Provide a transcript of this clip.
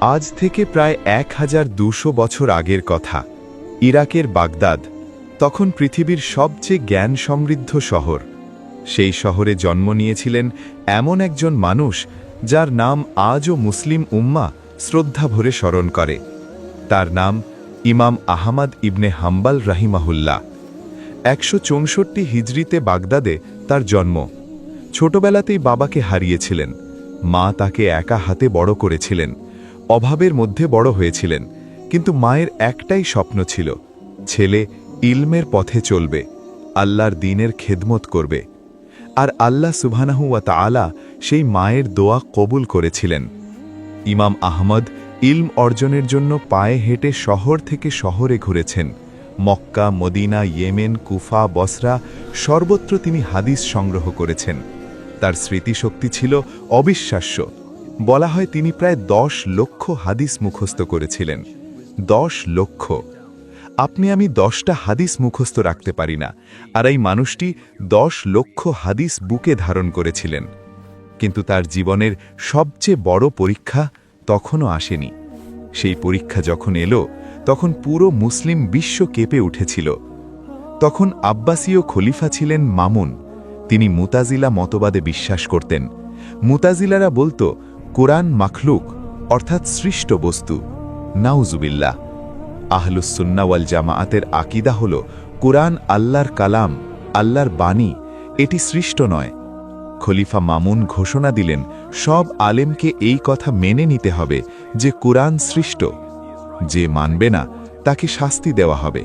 আজ থেকে প্রায় 1200 বছর আগের কথা। ইরাকের বাগদাদ তখন পৃথিবীর সবচেয়ে জ্ঞান সমৃদ্ধ শহর। সেই শহরে জন্ম নিয়েছিলেন এমন একজন মানুষ যার নাম আজও মুসলিম উম্মা শ্রদ্ধা ভরে স্মরণ করে। তার নাম ইমাম আহমদ ইবনে হাম্বল রাহিমাহুল্লাহ। 164 হিজরিতে বাগদাদে তার জন্ম। ছোটবেলাতেই বাবাকে হারিয়েছিলেন। মা তাকে একা হাতে বড় করেছিলেন। অভাবের মধ্যে বড় হয়েছিলেন, কিন্তু মায়ের একটাই স্বপ্ন ছিল, ছেলে ইলমের পথে চলবে, আল্লাহর দ্বীনের খেদমত করবে। আর আল্লাহ সুবহানাহু ওয়া তাআলা সেই মায়ের দোয়া কবুল করেছিলেন। ইমাম আহমদ ইলম অর্জনের জন্য পায়ে হেঁটে শহর থেকে শহরে ঘুরেছেন। মক্কা, মদিনা, ইয়েমেন, কুফা, বসরা সর্বত্র তিনি হাদিস সংগ্রহ করেছেন। তার স্মৃতিশক্তি ছিল অবিশ্বাস্য। বলা হয় তিনি প্রায় 10 লক্ষ হাদিস মুখস্থ করেছিলেন। 10 লক্ষ! আপনি আমি 10টা হাদিস মুখস্থ রাখতে পারি না, আর এই মানুষটি 10 লক্ষ হাদিস বুকে ধারণ করেছিলেন। কিন্তু তার জীবনের সবচেয়ে বড় পরীক্ষা তখনও আসেনি। সেই পরীক্ষা যখন এলো, তখন পুরো মুসলিম বিশ্ব কেঁপে উঠেছিল। তখন আব্বাসীয় খলিফা ছিলেন মামুন। তিনি মুতাজিলা মতবাদে বিশ্বাস করতেন। মুতাজিলারা বলতো কোরআন মাখলুক, অর্থাৎ সৃষ্ট বস্তু। নাউজুবিল্লাহ। আহলুস সুন্নাহ ওয়াল জামাআতের আকীদা হল কোরআন আল্লাহর কালাম, আল্লাহর বাণী, এটি সৃষ্ট নয়। খলিফা মামুন ঘোষণা দিলেন সব আলেমকে এই কথা মেনে নিতে হবে যে কোরআন সৃষ্ট। যে মানবে না তাকে শাস্তি দেওয়া হবে।